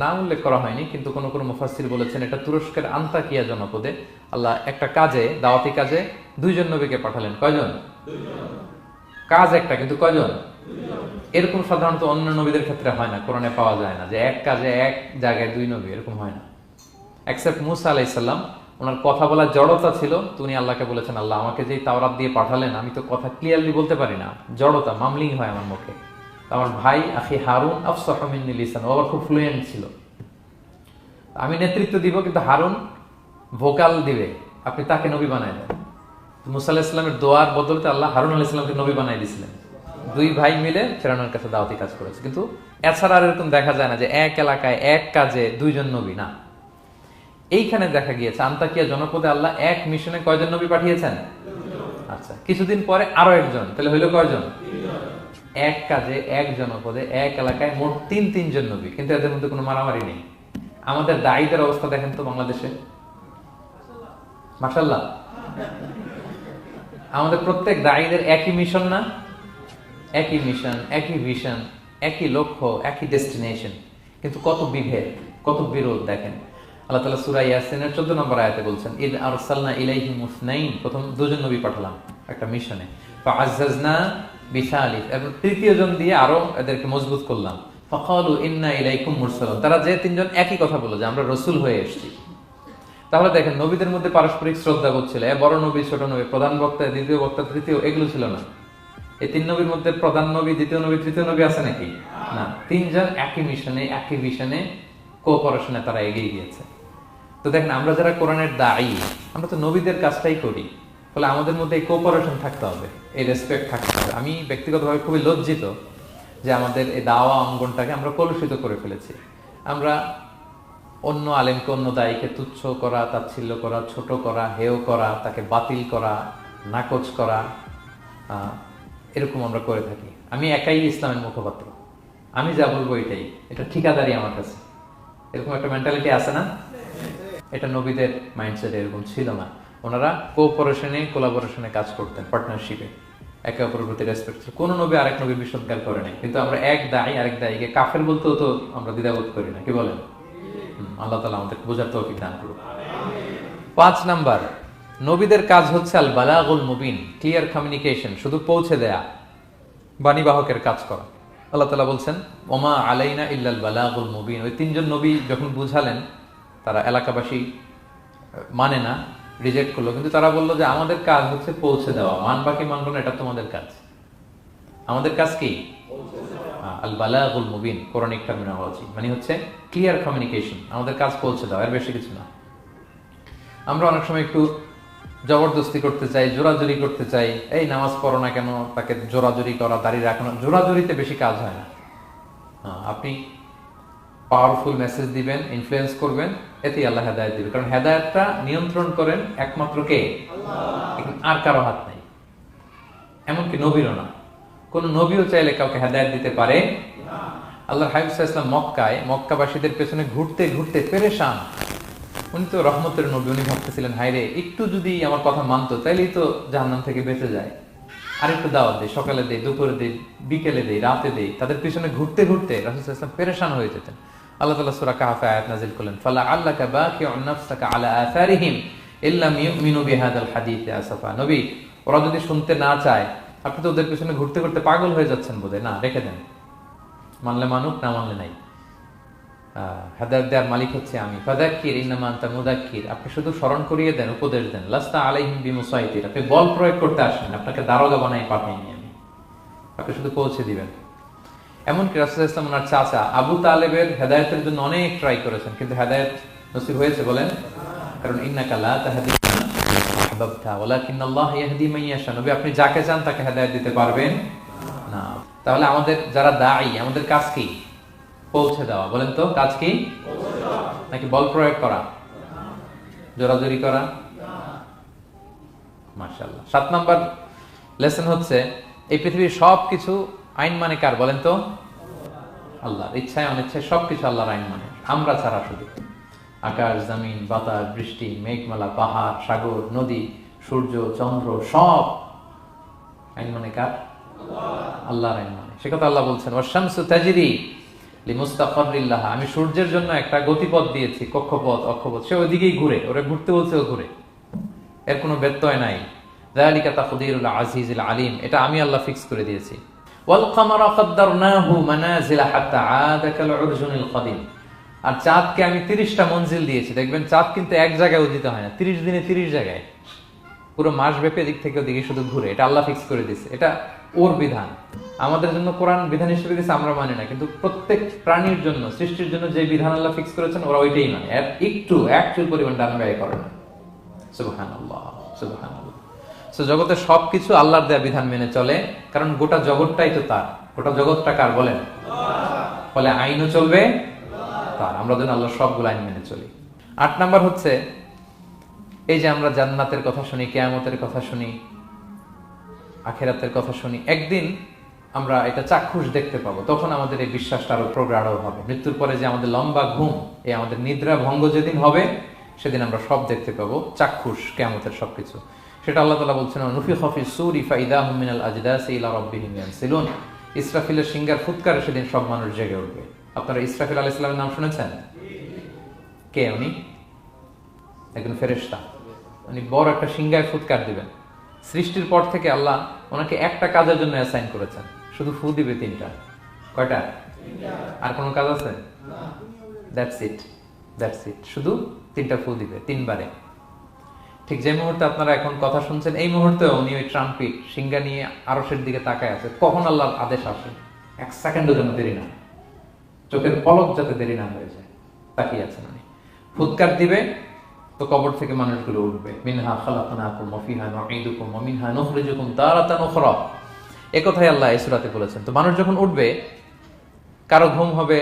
নাম উল্লেখ করা হয়নি, কিন্তু কোন কোন মুফাসসির বলেছেন এটা তুরস্কের আন্তাকিয়া জনপদে আল্লাহ একটা কাজে, দাওয়াতি কাজে 2 জন নবীকে পাঠালেন। কয়জন? 2 জন। কাজ একটা, কিন্তু কয়জন? 2 জন। এরকম সাধারণত অন্য নবীদের ক্ষেত্রে হয় না, কোরআনে পাওয়া যায় না যে এক কাজে এক জায়গায় 2 নবী, এরকম হয় না। এক্সেপ্ট মুসা আলাইহিস সালাম, ওনার কথা বলার জড়তা ছিল। তিনি আল্লাহকে বলেছেন, আল্লাহ আমাকে যেই তাওরাত দিয়ে পাঠালেন আমি তো কথা ক্লিয়ারলি বলতে পারি না, জড়তা, মামলিং হয় আমার মুখে। আমার ভাই আখি হারুন আফসাহু মিন্নি লিসান, ও খুব ফ্লুয়েন্ট ছিল। আমি নেতৃত্ব দিব, কিন্তু হারুন ভোকাল দিবে, আপনি তাকে নবী বানায় দেন। মুসা আলাইহিস সালামের দোয়ার বদলতে আল্লাহ হারুন আলাইহিস সালামকে নবী বানায় দিয়েছিলেন। 2 ভাই মিলে ফেরাউনের কাছে দাওয়াতি কাজ করেছে। কিন্তু এছাড়া আর এরকম দেখা যায় না যে এক এলাকায় এক কাজে 2 জন নবী, না। এইখানে দেখা গিয়েছে আন্তাকিয়া জনপদে আল্লাহ এক মিশনে কয়জন নবী পাঠিয়েছেন? 2 জন। আচ্ছা, কিছুদিন পরে আরো একজন, তাহলে হইল কয়জন? 3 জন। এক কাজে এক জনপদে এক এলাকায় মোট 3 জন নবী, কিন্তু এদের মধ্যে কোনো মারামারি নেই। আমাদের দায়ীদের অবস্থা দেখেন তো বাংলাদেশে, মাশাআল্লাহ। আমাদের প্রত্যেক দায়ীদের একই মিশন না? একই মিশন, একই ভিশন, একই লক্ষ্য, একই ডেস্টিনেশন, কিন্তু কত বিভেদ, কত বিরোধ দেখেন। আল্লাহ তাআলা সূরা ইয়াসিনের 14 নম্বর আয়াতে বলছেন, ইদ আরসালনা ইলাইহিম মুসনাইন, প্রথম 2 জন নবী পাঠালাম একটা মিশনে, ফাআজ্জাজনা বিসালিস, এবং 3য় জন দিয়ে আরো এদেরকে মজবুত করলাম। ফাকালু ইন্না ইলাইকুম মুরসালুন, তারা যে 3 জন একই কথা বলল যে আমরা রাসূল হয়ে এসেছি। তাহলে দেখেন নবীদের মধ্যে পারস্পরিক শ্রদ্ধাবোধ ছিল। বড় নবী, ছোট নবী, প্রধান বক্তা, দ্বিতীয় বক্তা, তৃতীয়, এগুলো ছিল না। এই 3 নবীর মধ্যে প্রধান নবী, দ্বিতীয় নবী, তৃতীয় নবী আছে নাকি? না। 3 জন একই মিশনে, একই ভিশনে, কোঅপারেশনে তারা এগিয়ে গিয়েছে। তো দেখেন আমরা যারা কোরআনের দায়ী, আমরা তো নবীদের কাজটাই করি, ফলে আমাদের মধ্যে এই কোঅপারেশন থাকতে হবে, এই রেসপেক্ট থাকতে হবে। আমি ব্যক্তিগতভাবে খুবই লজ্জিত যে আমাদের এই দাওয়া অঙ্গনটাকে আমরা কলুষিত করে ফেলেছি। আমরা অন্য আলেমকে, অন্য দায়ীকে তুচ্ছ করা, তাচ্ছিল্য করা, ছোট করা, হেয় করা, তাকে বাতিল করা, নাকচ করা, এরকম আমরা করে থাকি। আমি একাই ইসলামের মুখপাত্র, আমি যা বলবো এটাই, এটা ঠিকাদারি আমার কাছে, এরকম একটা মেন্টালিটি আছে না? এটা নবীদের মাইন্ডসেট এরকম ছিল না। ওনারা কোঅপারেশনে, কোলাবোরেশনে কাজ করতেন, পার্টনারশিপে, একে অপরের প্রতি রেসপেক্ট ছিল। কোন নবী আরেক নবীর বিসৎকার করে নাই। কিন্তু আমরা এক দায়ী আরেক দায়ীকে কাফের বলতেও তো আমরা দ্বিধাবোধ করি না, কি বলেন? আল্লাহ তাআলা আমাদের বোঝার তৌফিক দান করুন। 5 নাম্বার, নবীদের কাজ হচ্ছে আল বালাগুল মুবিন, ক্লিয়ার কমিউনিকেশন, শুধু পৌঁছে দেয়া, বাণীবাহকের কাজ করা। আল্লাহ তাআলা বলছেন, ওমা আলাইনা ইল্লাল বালাগুল মুবিন। ওই 3 জন নবী যখন বুঝালেন, তারা এলাকাবাসী মানে না, রিজেক্ট করলো, কিন্তু তারা বললো যে আমাদের কাজ হচ্ছে পৌঁছে দেওয়া, মানবা কি মানবো না এটা তোমাদের কাজ। আমাদের কাজ কি? আল বালাগুল মুবিন, কোরআনিক টার্মিনোলজি, মানে হচ্ছে ক্লিয়ার কমিউনিকেশন, আমাদের কাজ পৌঁছে দেওয়া, এর বেশি কিছু না। আমরা অনেক সময় একটু জবরদস্তি করতে চাই, জোরাজুরি করতে চাই, এই নামাজ পড়ো না কেন, তাকে জোরাজুরি করা, দাঁড়িয়ে রাখানো, জোরাজুরিতে বেশি কাজ হয় না। আপনি পাওয়ারফুল মেসেজ দিবেন, ইনফ্লুয়েন্স করবেন, এতেই আল্লাহ হেদায়েত দিবে। কারণ হেদায়েতটা নিয়ন্ত্রণ করেন একমাত্র কে? আল্লাহ। আর কারো হাত নাই, এমনকি নবীরও না। কোন নবীও চাইলে কাউকে হেদায়েত দিতে পারে না। আল্লাহর হাবিব সাল্লাল্লাহু আলাইহি ওয়াসাল্লাম মক্কায় মক্কাবাসীদের পেছনে ঘুরতে ঘুরতে পেরেশান। উনি তো রহমতের নবী, উনি ভাবতেছিলেন হায়রে একটু যদি আমার কথা মানতো তাইলেই তো জাহান্নাম থেকে বেঁচে যায়। আর একটু দাওয়াত দেই, সকালে দেই, দুপুরে দেই, বিকেলে দেই, রাতে দেই। তাদের পিছনে ঘুরতে ঘুরতে রাসূল সাল্লাল্লাহু আলাইহি ওয়াসাল্লাম পেরেশান হয়ে যেতেন। আল্লাহ তাআলা সূরা কাহফে আয়াত নাযিল করলেন, ফালা আল্লাকা বাকিউন নাফসাকা আলা আসারিহিম ইল্লাম ইউমিনু বিহাদাল হাদীসি আসাফা। নবী, ওরা যদি শুনতে না চায়, আপনি তো ওদের পিছনে ঘুরতে ঘুরতে পাগল হয়ে যাচ্ছেন বোধহয়, না রেখে দেন, মানলে মানুক, না মানলে নাই। হেদায়েত দেওয়ার মালিক হচ্ছে আমি। ফাযাক্কির ইন্নামা আনতা মুযাক্কির, আপনি শুধু স্মরণ করিয়ে দেন, উপদেশ দেন। লাস্তা আলাইহিম বিমুসাইতির, আপনি বল প্রয়োগ করতে আসেন, আপনাকে দারোগা বানাই পাঠাইনি আমি, আপনি শুধু পৌঁছে দিবেন। এমনকি রাসূল সাল্লাল্লাহু আলাইহি ওয়াসাল্লাম ওনার চাচা আবু তালেবের হেদায়েতের জন্য অনেক ট্রাই করেছেন, কিন্তু হেদায়েত নসিব হয়েছে বলেন? কারণ ইন্নাকা লা তাহদি মান আহবাবতা ওয়ালাকিন্নাল্লাহ ইয়াহদি মান ইয়াশা। নবী আপনি যাকে চান তাকে হেদায়েত দিতে পারবেন না। তাহলে আমাদের যারা দাঈ, আমাদের কাজ কি? পৌঁছে দেওয়া। বলেন তো কাজ কি? নাকি বল প্রয়োগ করা, জোরাজোরি করা? মাশাআল্লাহ। 7 নাম্বার লেসন হচ্ছে এই পৃথিবীর সবকিছু আইন মানে কার? বলেন তো আল্লাহর। ইচ্ছায় অনিচ্ছায় সবকিছু আল্লাহর আইন মানে, আমরা ছাড়া শুধু। আকাশ, জমিন, বাতাস, বৃষ্টি, মেঘমালা, পাহাড়, সাগর, নদী, সূর্য, চন্দ্র, সব আইন মানে কার? আল্লাহর আইন মানে। সে কথা আল্লাহ বলছেন ওয়াশ-শামসু তাজরি লিমুস্তাকাররিল লাহা। আমি সূর্যের জন্য একটা গতিপথ দিয়েছি, কক্ষপথ, অক্ষপথ, সে ওইদিকেই ঘুরে, ওরে ঘুরতে বলছে ও ঘুরে, এর কোনো ব্যত্যয় নাই। যালিকা তাকদীরুল আজিজিল আলিম, এটা আমি আল্লাহ ফিক্স করে দিয়েছি। ওয়াল কামারা কাদ্দারনাহু মানাজিলা হাত্তা আদা কাল উরজুনিল কাদিম। আর চাঁদকে আমি 30টা মঞ্জিল দিয়েছি। দেখবেন চাঁদ কিন্তু এক জায়গায় উদিত হয় না, 30 দিনে 30 জায়গায়, পুরো মাস ব্যাপী এদিক থেকে ওদিকে শুধু ঘুরে। এটা আল্লাহ ফিক্স করে দিয়েছে, এটা ওর বিধান। আমাদের জন্য কোরআন বিধান হিসেবে দিয়েছে, আমরা মানি না, কিন্তু প্রত্যেক প্রাণীর জন্য, সৃষ্টির জন্য যে বিধান আল্লাহ ফিক্স করেছেন ওরা ওইটাই মানে, এর একটু একচুল পরিমাণ ডান ব্যয় করে না। সুবহানাল্লাহ, সুবহানাল্লাহ। সো জগতের সবকিছু আল্লাহর দেয়া বিধান মেনে চলে, কারণ গোটা জগৎটাই তো তার। গোটা জগৎটা কার বলেন? ফলে আইনও চলবে তার। আমরা যেন আল্লাহর সবগুলো আইন মেনে চলি। 8 নাম্বার হচ্ছে এই যে আমরা জান্নাতের কথা শুনি, কিয়ামতের কথা শুনি, আখিরাতের কথা শুনি, একদিন আমরা এটা চাক্ষুষ দেখতে পাবো, তখন আমাদের এই বিশ্বাসটা আরো প্রগাঢ় হবে। মৃত্যুর পরে যে আমাদের লম্বা ঘুম, এই আমাদের নিদ্রা ভঙ্গ যেদিন হবে, সেদিন আমরা সব দেখতে পাবো, চাক্ষুষ কিয়ামতের সবকিছু। সেটা আল্লাহ তাআলা বলছেন নুফিখা ফিস সূরি ফাইদাহুম মিনাল আজদাসি ইলা রাব্বিহিম ইয়ানসিলুন। ইসরাফিলের সিংহার ফুৎকারে সেদিন সব মানুষ জেগে উঠবে। আপনারা ইসরাফিল আলাইহিস সালামের নাম শুনেছেন? কে উনি? একজন ফেরেশতা। উনি বড় একটা সিংহায় ফুৎকার দিবেন। সৃষ্টির পর থেকে আল্লাহ ওনাকে একটা কাজের জন্য অ্যাসাইন করেছেন, শুধু ফু দিবে 3টা। কয়টা? আর কোনো কাজ আছে? That's it, that's it. শুধু 3টা ফু দিবে, 3 বারে। ঠিক যে মুহূর্তে আপনারা এখন কথা শুনছেন, এই মুহূর্তে উনি ওই ট্রাম্পিট সিংহা নিয়ে আরশের দিকে তাকায় আছে। কখন আল্লাহর আদেশ আসে, 1 সেকেন্ডের জন্য দেরি না, চোখের পলক যাতে দেরি না হয়ে যায়, তাকিয়ে আছেন উনি। ফুৎকার দিবে তো কবর থেকে মানুষগুলো উঠবে। মিনহা খালাকনাকুম ওয়া ফিহা নুঈদুকুম ওয়া মিনহা নুখরিজুকুম তারাতান উখরা। এই কথাই আল্লাহ এই সূরাতে বলেছেন। তো মানুষ যখন উঠবে, কারো ঘুম হবে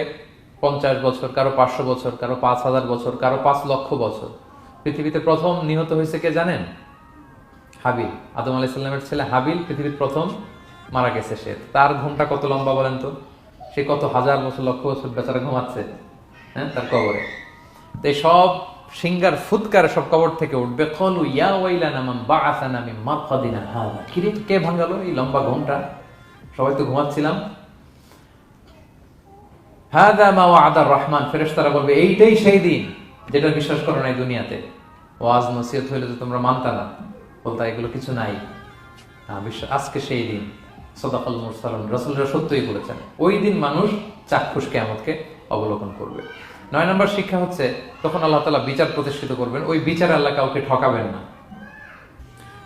50 বছর, কারো 500 বছর, কারো 5000 বছর, কারো 5 লক্ষ বছর। পৃথিবীতে প্রথম নিহত হয়েছে কে জানেন? হাবিল। আদম আলাইহিস সালামের ছেলে হাবিল পৃথিবীর প্রথম মারা গেছে। সে, তার ঘুমটা কত লম্বা বলেন তো? সে কত হাজার বছর, লক্ষ বছর বেচারা ঘুমাচ্ছে, হ্যাঁ, তার কবরে। তো এই সব সিংহার ফুৎকার সব কবর থেকে উঠবে। ক্বালু ইয়া ওয়াইলানা মান বাআসানা মিন মারকাদিনা হাযা। কিরে, কে ভাঙালো এই লম্বা ঘুমটা? সবাই তো ঘুমাচ্ছিলাম। হাযা মা ওয়া'দার রহমান। ফেরেশতারা বলবে এইটাই সেই দিন যেটা বিশ্বাস করো নাই দুনিয়াতে। ওয়াজ নসিহত হইলে তো তোমরা মানতা না, বলতা এগুলো কিছু নাই। আজকে সেই দিন। সাদাকাল মুরসালুন, রাসূলরা সত্যই বলেছেন। ওই দিন মানুষ চাক্ষুষ কিয়ামতকে অবলোকন করবে। 9 নম্বর শিক্ষা হচ্ছে তখন আল্লাহ তাআলা বিচার প্রতিষ্ঠিত করবেন। ওই বিচারে আল্লাহ কাউকে ঠকাবেন না।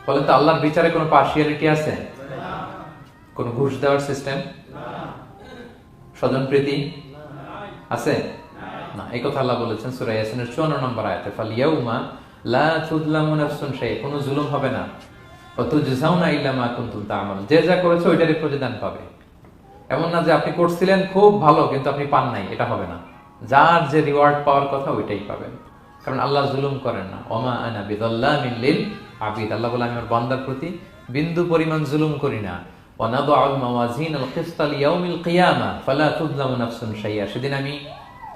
বলেন তো আল্লাহর বিচারে কোনো পার্সিয়ালিটি আছে? কোনো ঘুষ দেওয়ার সিস্টেম? স্বজনপ্রীতি আছে? না। এই কথা আল্লাহ বলেছেন সূরা ইয়াসিনের 54 নম্বর আয়াতে, ফালিয়াউমা লা তুযলামু নাফসুন শাই। কোনো জুলুম হবে না। ওয়া তুজজাউনা ইল্লা মা কুনতুম তা'মালুন। যে যা করেছে ওইটারই প্রতিদান পাবে। এমন না যে আপনি করছিলেন খুব ভালো কিন্তু আপনি পান নাই, এটা হবে না। যার যে রিওয়ার্ড পাওয়ার কথা ওইটাই পাবেন, কারণ আল্লাহ জুলুম করেন না। ওমা আনা বিযাল্লামিন লিল আবিদ। আল্লাহ বলে আমি আমার বান্দার প্রতি বিন্দু পরিমাণ জুলুম করি না। ওয়া নাদউল মাওয়াজিনাল কিসতা লিয়াউমিল কিয়ামা ফালা তুযলামু নাফসুন শাইআ। সেদিন আমি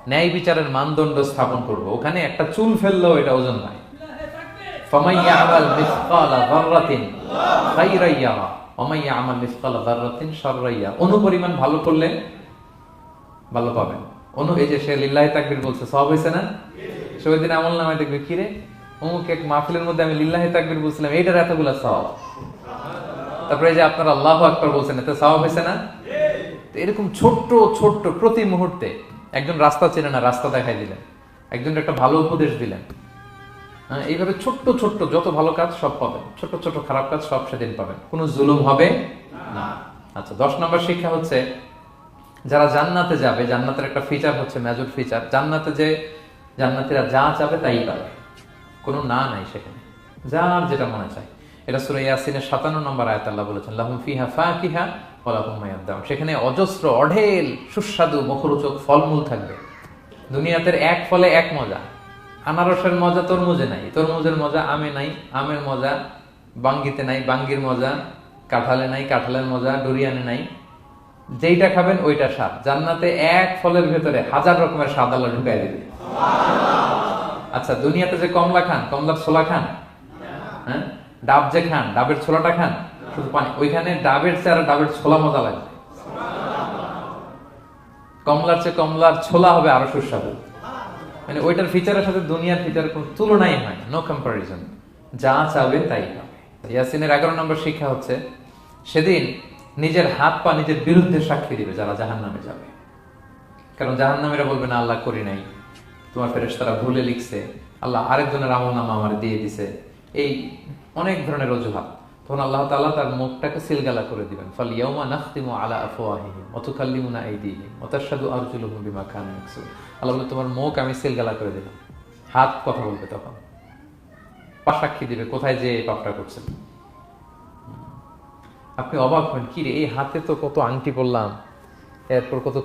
ন্যায় বিচারের মানদণ্ড স্থাপন করব, ওখানে একটা চুল ফেললেও এটা ওজন নাই। ফামান ইয়ামাল মিসকালা যাররাতিন খায়রান ইয়ারা ওয়া মান ইয়ামাল মিসকালা যাররাতিন শাররান ইয়ারা। অনুপরিমাণ ভালো করলে ভালো পাবেন। এই যে সে লিল্লাহি তাকবীর বলছে, সওয়াব হইছে না? সে ওই দিন আমলনামায় দেখবে কি রে, অমুক এক মাহফিলের মধ্যে আমি লিল্লাহি তাকবীর বলছিলাম, এইটার এতগুলা সওয়াব। তারপরে এই যে আপনারা আল্লাহু আকবার বলছেন, এতে সওয়াব হইছে না? তো এরকম ছোট্ট ছোট্ট প্রতি মুহূর্তে একজন রাস্তা চেনে না, রাস্তা দেখাই দিলেন, একজন একটা ভালো উপদেশ দিলেন। হ্যাঁ, এইভাবে ছোট্ট ছোট্ট যত ভালো কাজ সব পাবেন, ছোট ছোট খারাপ কাজ সব সেদিন পাবেন, কোনো জুলুম হবে না। আচ্ছা, 10 নম্বর শিক্ষা হচ্ছে যারা জান্নাতে যাবে, জান্নাতের একটা ফিচার হচ্ছে, মেজর ফিচার, জান্নাতে যে জান্নাতীরা যা চাবে তাই পাবে, কোনো না নাই সেখানে। যার যেটা মনে চায়। এটা সূরা ইয়াসিনের 57 নম্বর আয়াত আল্লাহ বলেছেন লাহুম ফিহা ফাকিহা ওয়া লাহুম মা ইয়াদদাউন। সেখানে অজস্র অঢেল সুস্বাদু মুখরোচক ফলমূল থাকবে। দুনিয়াতে এক ফলে এক মজা। আনারসের মজা তরমুজে নাই, তরমুজের মজা আমে নাই, আমের মজা বাঙ্গিতে নাই, বাঙ্গির মজা কাঁঠালে নাই, কাঁঠালের মজা ডুরিয়ানে নাই। যেইটা খাবেন ওইটা স্বাদ। জান্নাতে এক ফলের ভেতরে হাজার রকমের স্বাদ আল্লাহ ঢুকাই দিবে। আচ্ছা, দুনিয়াতে যে কমলা খান, কমলার ছোলা খান, হ্যাঁ, ডাব যে খান, ডাবের ছোলাটা খান, শুধু পানি। ওইখানে ডাবের চেয়ে আর ডাবের ছোলা মজা লাগবে। কমলার চেয়ে কমলার ছোলা হবে আরো সুস্বাদু। মানে ওইটার ফিচারের সাথে দুনিয়ার ফিচারের কোনো তুলনাই হয়, নো কম্পারিজন। যা চাবে তাই হবে। ইয়াসিনের 11 নম্বর শিক্ষা হচ্ছে সেদিন নিজের হাত পা নিজের বিরুদ্ধে সাক্ষী দিবে যারা জাহান্নামে যাবে। কারণ জাহান্নামীরা বলবে না আল্লাহ করি নাই, তোমার ফেরেশতারা ভুলে লিখছে, আল্লাহ আরেকজনের আমলনামা আমার দিয়ে দিছে, এই অনেক ধরনের অজুহাত। তখন আল্লাহ তাআলা তার মুখটাকে সিলগালা করে দিবেন। ফাল ইয়াউমা নাখতিমু আলা আফওয়াহিহিম ওয়া তুকাল্লিমুনা আইদিহিম ওয়া তাশহাদু আরজুলুহুম বিমা কানু ইয়াকসুবুন। আল্লাহ বলে তোমার মুখ আমি সিলগালা করে দিলাম, হাত কথা বলবে, তখন পা সাক্ষী দিবে কোথায় যে এই পাপটা করছেন। আপনি অবাক হন, কি রে এই হাতে তো কত আংটি পরলাম, এরপর কত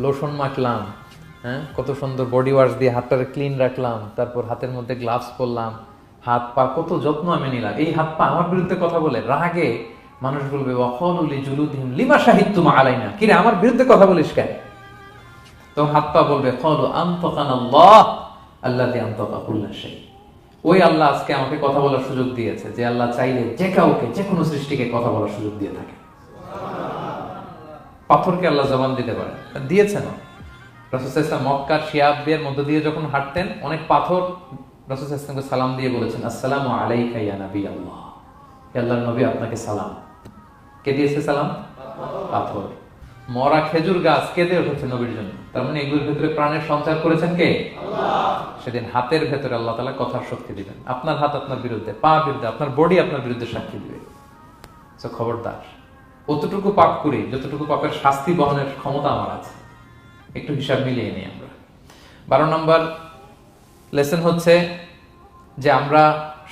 লোশন মাখলাম, হ্যাঁ, কত সুন্দর বডি ওয়াশ দিয়ে হাতটাকে ক্লিন রাখলাম, তারপর হাতের মধ্যে গ্লাভস পরলাম, হাত পা কত যত্ন আমি নিলাম। এই হাত পা আমার বিরুদ্ধে কথা বলে রাগে মানুষ বলবে ওয়াকালুলি জুলুদিহিম লিমা শাহিদতুম আলাইনা, কি রে আমার বিরুদ্ধে কথা বলিস কেন? তো হাত পা বলবে ক্বালু আনতাকানাল্লাহ আল্লাযী আনতাকা কুল্লা শাই। ওই আল্লাহ আজকে আমাকে কথা বলার সুযোগ দিয়েছে, যে আল্লাহ চাইলে যে কাউকে যে কোনো সৃষ্টিকে কথা বলার সুযোগ দিয়ে থাকে। পাথরকে আল্লাহ জবান দিতে পারে, দিয়েছেন। রাসূল সাল্লাল্লাহু আলাইহি ওয়াসাল্লাম মক্কার শিয়াবদের মধ্য দিয়ে যখন হাঁটতেন, অনেক পাথর রাসূল সাল্লাল্লাহু আলাইহি ওয়াসাল্লামকে সালাম দিয়ে বলেছেন আসসালামু আলাইকা ইয়া নবী আল্লাহ, হে আল্লাহর নবী আপনাকে সালাম। কে দিয়েছে সালাম? পাথর। মরা খেজুর গাছ কেঁদে উঠেছে নবীর জন্য, তার মানে এগুলোর ভিতরে প্রাণের সঞ্চার করেছেন কে? আল্লাহ। সেদিন হাতের ভেতরে আল্লাহ তাআলা কথার শক্তি দিবেন। আপনার হাত আপনার বিরুদ্ধে, পা বিরুদ্ধে, আপনার বডি আপনার বিরুদ্ধে সাক্ষী দিবে। সো খবরদার, অতটুকু পাপ করি যতটুকু পাপের শাস্তি বহনের ক্ষমতা আমার আছে, একটু হিসাব মিলিয়ে নিই আমরা। 12 নম্বর লেসন হচ্ছে যে আমরা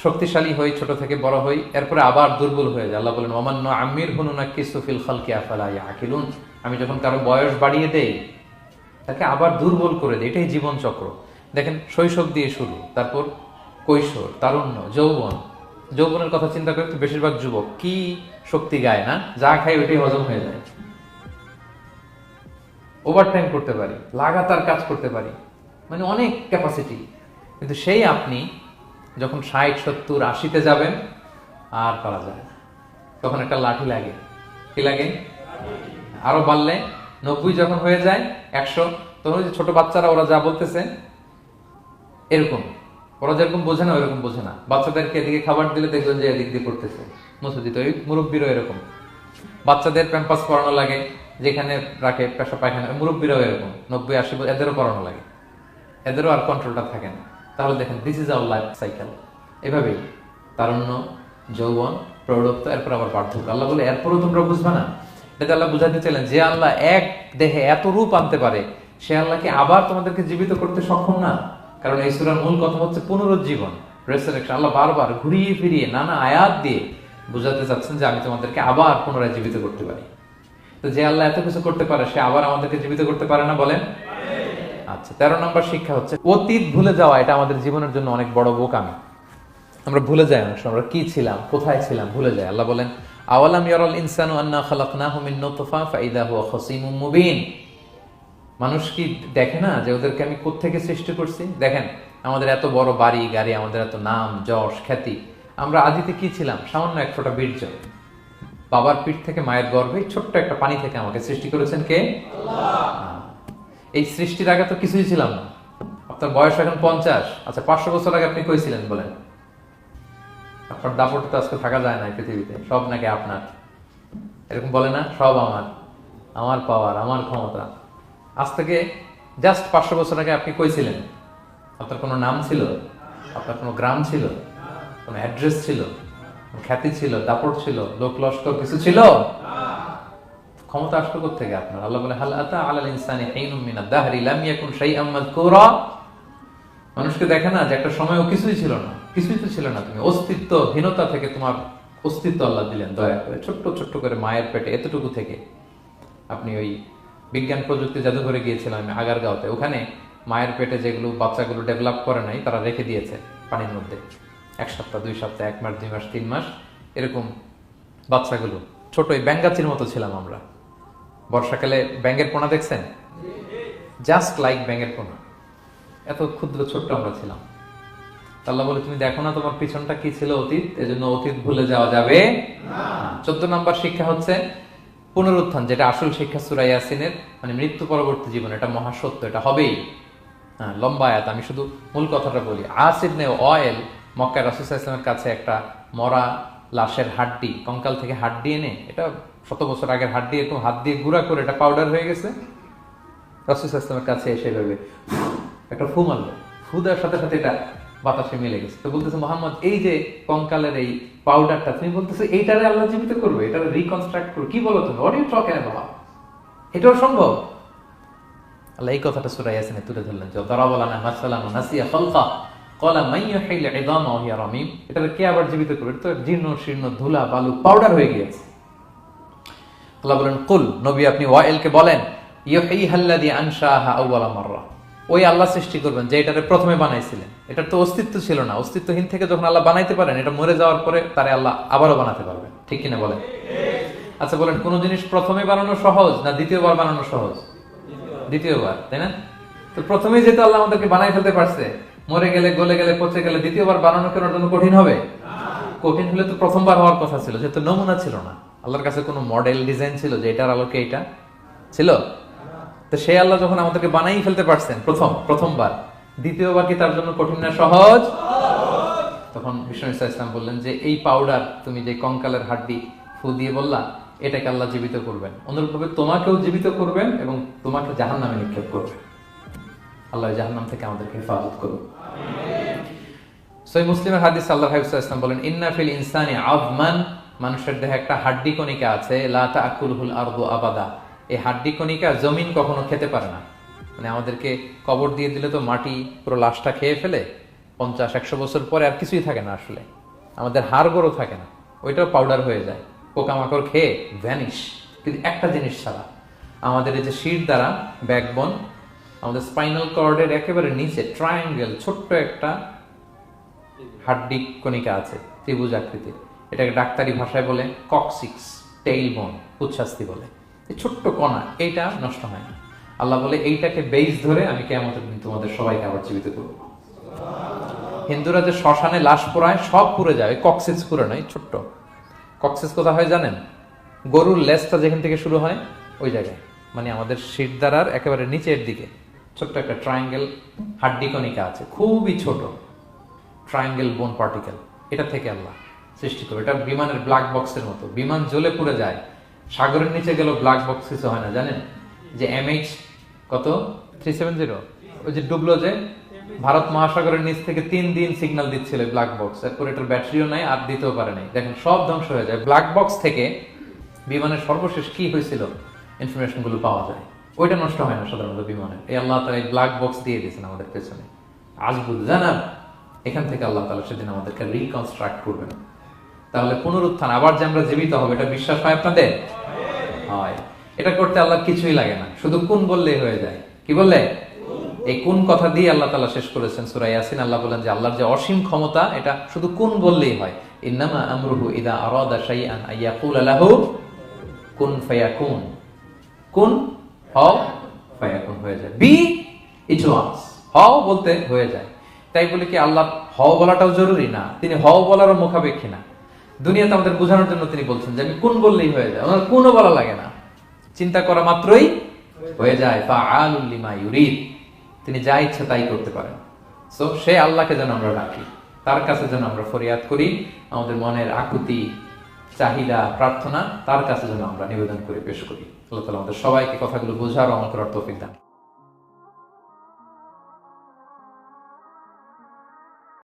শক্তিশালী হই, ছোট থেকে বড় হই, এরপরে আবার দুর্বল হয়ে যায়। আল্লাহ বলেন ওমান নুআম্মিরহু নুনাক্কিসু ফিল খালকি আফালা ইয়াকিলুন। আমি যখন কারো বয়স বাড়িয়ে দেই তাকে আবার দুর্বল করে দেই। এটাই জীবন চক্র। দেখেন, শৈশব দিয়ে শুরু, তারপর কৈশোর, তারুণ্য, যৌবন। যৌবনের কথা চিন্তা করে তো বেশিরভাগ যুবক কি শক্তি গায় না, যা খাই ওইটাই হজম হয়ে যায়। ওভারটাইম করতে পারি, লাগাতার কাজ করতে পারি, মানে অনেক ক্যাপাসিটি। কিন্তু সেই আপনি যখন 60, 70, 80-তে যাবেন আর পারা যায় না, তখন একটা লাঠি লাগে। কি লাগে? আরো বাড়লে 90 যখন হয়ে যায়, 100, তখন ওই যে ছোট বাচ্চারা ওরা যা বলতেছে এরকম, ওরা যেরকম বোঝে না ওইরকম বোঝে না। বাচ্চাদেরকে এদিকে খাবার দিলে দেখবেন যে এদিক দিয়ে করতেছে, মসজিদে ওই মুরব্বীরাও এরকম। বাচ্চাদের প্যাম্পাস পরানো লাগে, যেখানে রাখে পেশা পায়খানা, মুরব্বীরাও এরকম 90, 80, এদেরও পরানো লাগে, এদেরও আর কন্ট্রোলটা থাকে না। তাহলে দেখেন, this is our life cycle. এভাবেই তারুণ্য, যৌবন, প্রৌঢ়ত্ব, এরপর আবার বার্ধক্য। আল্লাহ বলে এরপরও তোমরা বুঝবা না। এটা আল্লাহ বুঝাতে চাইলেন যে আল্লাহ এক দেহে এত রূপ আনতে পারে, সে আল্লাহকে আবার তোমাদেরকে জীবিত করতে সক্ষম না? কারণ এই সূরার মূল কথা হচ্ছে পুনরুজ্জীবন, রেসারেকশন। আল্লাহ বারবার ঘুরিয়ে ফিরিয়ে নানা আয়াত দিয়ে বুঝাতে চাচ্ছেন যে আমি তোমাদেরকে আবার পুনরায় জীবিত করতে পারি। তো যে আল্লাহ এত কিছু করতে পারে, সে আবার আমাদেরকে জীবিত করতে পারে না? বলেন। আচ্ছা, 13 নম্বর শিক্ষা হচ্ছে অতীত ভুলে যাওয়া। এটা আমাদের জীবনের জন্য অনেক বড় বোকামি। আমরা ভুলে যাই অনেক সময় আমরা কি ছিলাম, কোথায় ছিলাম, ভুলে যাই। আল্লাহ বলেন আওয়ালাম ইয়ারাল ইনসানু আন্না খালাকনাহু মিন নুতফা ফাইদা হুয়া খাসীমুম মুবিন। মানুষ কি দেখে না যে ওদেরকে আমি কোত্থেকে সৃষ্টি করছি? দেখেন, আমাদের এত বড় বাড়ি গাড়ি, আমাদের এত নাম যশ খ্যাতি, আমরা আদিতে কি ছিলাম? সামান্য এক ফোঁটা বীর্য। বাবার পিঠ থেকে, মায়ের গর্ভে ছোট্ট একটা পানি থেকে আমাকে সৃষ্টি করেছেন কে? আল্লাহ। এই সৃষ্টির আগে তো কিছুই ছিলাম না। আপনার বয়স এখন 50, আচ্ছা 500 বছর আগে আপনি কই ছিলেন বলেন? আপনার দাপটে তো আজকে থাকা যায় না পৃথিবীতে, সব নাকি আপনার, এরকম বলে না? সব আমার, আমার পাওয়ার, আমার ক্ষমতা। আজ থেকে জাস্ট 500 বছর আগে আপনি কই ছিলেন? আপনার কোনো নাম ছিল? আপনার কোনো গ্রাম ছিল? কোনো অ্যাড্রেস ছিল? খ্যাতি ছিল? দাপট ছিল? লোক লস্কর কিছু ছিল? ক্ষমতা আসলো কোত্থেকে আপনার? আল্লাহ বলে হাল আতা আলাল ইনসানি হিনুম মিনাদ দাহরি লাম ইয়াকুন শাইআম মাযকুরা। মানুষকে দেখে না যে একটা সময় ও কিছুই ছিল না, কিছুই তো ছিল না, তুমি অস্তিত্বহীনতা থেকে তোমার অস্তিত্ব আল্লাহ দিলেন দয়া করে, ছোট্ট ছোট্ট করে মায়ের পেটে এতটুকু থেকে। আপনি ওই বিজ্ঞান প্রযুক্তি জাদুঘরে গিয়েছিলাম আমি আগারগাঁওতে, ওখানে মায়ের পেটে যেগুলো বাচ্চাগুলো ডেভেলপ করে নাই তারা রেখে দিয়েছে পানির মধ্যে 1 সপ্তাহ 2 সপ্তাহ 1 মাস 2 মাস 3 মাস এরকম বাচ্চাগুলো ছোট ওই ব্যাঙ্গাচির মতো ছিলাম আমরা। বর্ষাকালে ব্যাঙের পোনা দেখছেন, জাস্ট লাইক ব্যাঙের পোনা, এত ক্ষুদ্র ছোট্ট আমরা ছিলাম। আল্লাহ বলে তুমি দেখো না তোমার পিছনটা কি ছিল অতীত, এজন্য অতীত ভুলে যাওয়া যাবে না। 14 নম্বর শিক্ষা হচ্ছে পুনরুত্থান, যেটা আসল শিক্ষা সূরা ইয়াসিনের, মানে মৃত্যু পরবর্তী জীবন, এটা মহাসত্য, এটা হবেই। লম্বা আয়াত, আমি শুধু মূল কথাটা বলি। আস ইবনে ওয়াইল মক্কায় রাসূল সাল্লাল্লাহু আলাইহি ওয়াসাল্লামের কাছে একটা মরা লাশের হাড্ডি, কঙ্কাল থেকে হাড্ডি এনে, এটা 100 বছর আগের হাড্ডি, এরকম হাত দিয়ে গুঁড়া করে এটা পাউডার হয়ে গেছে। রাসূল সাল্লাল্লাহু আলাইহি ওয়াসাল্লামের কাছে এসে ভেবে একটা ফু মারলো, ফু দেওয়ার সাথে সাথে এটা বাতাসে মিলে গেছে। তো বলতেছে মুহাম্মদ, এই যে কঙ্কালের এই পাউডারটা, তুমি বলতেছো এইটারে আল্লাহ জীবিত করবে, এটারে রিকনস্ট্রাক্ট করবে, কি বলো তুমি, হোয়াট ইউ টকিং অ্যাবাউট, এটাও সম্ভব? আল্লাহ এই কথাটা সূরা ইয়াসিনে তুলে ধরলেন, যে দারাবা লানা মাসালান ওয়া নাসিয়া খালকা ক্বালা মান ইউহিল ইযামা ওয়া হিয়া রামীম, এটারে কে আবার জীবিত করবে, এটা তো জীর্ণ শীর্ণ ধুলা বালু পাউডার হয়ে গিয়েছে। আল্লাহ বলেন, কুল, নবী আপনি ওয়াইলকে বলেন, ইউহিহাল্লাযী আনশাহা আউওয়ালা মাররা, ওই আল্লাহ সৃষ্টি করবেন যে এটারে প্রথমে বানাইছিলেন। এটার তো অস্তিত্ব ছিল না, অস্তিত্বহীন থেকে যখন আল্লাহ বানাইতে পারেন, এটা মরে যাওয়ার পরে তারে আল্লাহ আবারও বানাতে পারবেন, ঠিক কিনা বলেন? আচ্ছা বলেন, কোন জিনিস প্রথমে বানানো সহজ না দ্বিতীয়বার বানানো সহজ? দ্বিতীয়বার, তাই না? তো প্রথমেই যেহেতু আল্লাহ আমাদেরকে বানাই ফেলতে পারছে, মরে গেলে গলে গেলে পচে গেলে দ্বিতীয়বার বানানো কেন জন্য কঠিন হবে? কঠিন হলে তো প্রথমবার হওয়ার কথা ছিল, যেহেতু নমুনা ছিল না, আল্লাহর কাছে কোনো মডেল ডিজাইন ছিল যে এটার আলোকে এটা ছিল। তো সেই আল্লাহ যখন আমাদেরকে বানাই ফেলতে পারছেন প্রথমবার, দ্বিতীয়বার কি তার জন্য কঠিন না সহজ? তখন বিষ্ণু ইসা ইসলাম বললেন যে এই পাউডার, তুমি যে কঙ্কালের হাড্ডি ফু দিয়ে বললা, এটাকে আল্লাহ জীবিত করবেন, অনুরূপভাবে তোমাকেও জীবিত করবেন এবং তোমাকে জাহান্নামে নিক্ষেপ করবেন। আল্লাহ জাহান্নাম থেকে আমাদেরকে হেফাজত করুন। সহিহ মুসলিমের হাদিস, আল্লাহর হাবিব সাল্লাল্লাহু আলাইহি ওয়াসাল্লাম বলেন, ইন্না ফিল ইনসানি আযমান, মানুষের দেহে একটা হাড্ডি কণিকা আছে, লা তাআকুলুল আরদু আবাদা, এই হাড্ডি কণিকা জমিন কখনো খেতে পারে না। মানে আমাদেরকে কবর দিয়ে দিলে তো মাটি পুরো লাশটা খেয়ে ফেলে, 50-100 বছর পরে আর কিছুই থাকে না, আসলে আমাদের হাড় গোড়ও থাকে না, ওইটাও পাউডার হয়ে যায়, পোকামাকড় খেয়ে ভ্যানিশ। কিন্তু একটা জিনিস ছাড়া, আমাদের এই যে শির দ্বারা ব্যাকবোন, আমাদের স্পাইনাল কর্ডের একেবারে নিচে ট্রায়াঙ্গেল ছোট্ট একটা হাড্ডি কণিকা আছে, ত্রিভুজ আকৃতির, এটাকে ডাক্তারি ভাষায় বলে কক্সিক্স টেইল বোন, পুচ্ছাস্তি বলে। এই ছোট্ট কণা, এইটা নষ্ট হয় না। আল্লাহ বলে এইটাকে বেইস ধরে আমি কিয়ামতের দিন তোমাদের সবাইকে আবার জীবিত করব। হিন্দুরা যে শ্মশানে লাশ পোড়ায়, সব পুড়ে যায়, কক্সিক্স পুড়ে নয়, ছোট্ট কক্সিক্স কোথা হয় জানেন? গরুর লেজটা যেখান থেকে শুরু হয় ওই জায়গায়, মানে আমাদের শিরদাঁড়ার একেবারে নিচের দিকে ছোট্ট একটা ট্রায়াঙ্গেল হাড্ডি কণিকা আছে, খুবই ছোট ট্রায়াঙ্গেল বোন পার্টিকেল, এটা থেকে আল্লাহ সৃষ্টি করে। এটা বিমানের ব্ল্যাক বক্সের মতো, বিমান জ্বলে পুড়ে যায়, সাগরের নিচে গেল ব্ল্যাক বক্স কিছু হয় না, জানেন? যে MH কত 370, ওই যে ডুবলো, যে ভারত মহাসাগরের নিচ থেকে 3 দিন সিগন্যাল দিচ্ছিল ব্ল্যাক বক্স, এরপর এটার ব্যাটারিও নাই, আর দিতেও পারে নাই, দেখেন সব ধ্বংস হয়ে যায়। ব্ল্যাক বক্স থেকে বিমানের সর্বশেষ কি হয়েছিল ইনফরমেশন গুলো পাওয়া যায়, ওইটা নষ্ট হয় না সাধারণত বিমানের। এই আল্লাহ তাআলা এই ব্ল্যাক বক্স দিয়ে দিয়েছেন আমাদের পেছনে, আজ বুঝলেন? এখান থেকে আল্লাহ তাআলা সেদিন আমাদেরকে রিকনস্ট্রাক্ট করবেন। তাহলে পুনরুত্থান, আবার যে আমরা জীবিত হবে, এটা বিশ্বাস হয় আপনাদের? হয়। এটা করতে আল্লাহ কিছুই লাগে না, শুধু কুন বললেই হয়ে যায়। কি বললে? এই কুন কথা দিয়ে আল্লাহ তাআলা শেষ করেছেন সূরা ইয়াসিন। আল্লাহ বলেন যে আল্লাহর যে অসীম ক্ষমতা, এটা শুধু কুন বললেই হয়। ইন্নামা আমরুহু ইযা আরাদা শাইআন আইয়াকুলা লাহু কুন ফায়াকুন, কুন হও ফায়াকুন, হয়ে যায়। বি ইট ওয়াজ, হও বলতে হয়ে যায়। তাই বলে কি আল্লাহ হও বলাটাও জরুরি না, তিনি হও বলারও মুখাপেক্ষী না। দুনিয়াতে আমাদের বোঝানোর জন্য তিনি বলছেন যে আমি কুন বললেই হয়ে যায়, আমার কুনও বলা লাগে না, চিন্তা করা মাত্রই হয়ে যায়। ফাআলুল লিমা ইউরিদ, তিনি যা ইচ্ছা তাই করতে পারেন। সো সে আল্লাহকে যেন আমরা ডাকি, তার কাছে যেন আমরা ফরিয়াদ করি, আমাদের মনের আকুতি চাহিদা প্রার্থনা তার কাছে যেন আমরা নিবেদন করে পেশ করি। আল্লাহ তাআলা আমাদের সবাইকে কথাগুলো বোঝার ও আমল করার তৌফিক দান।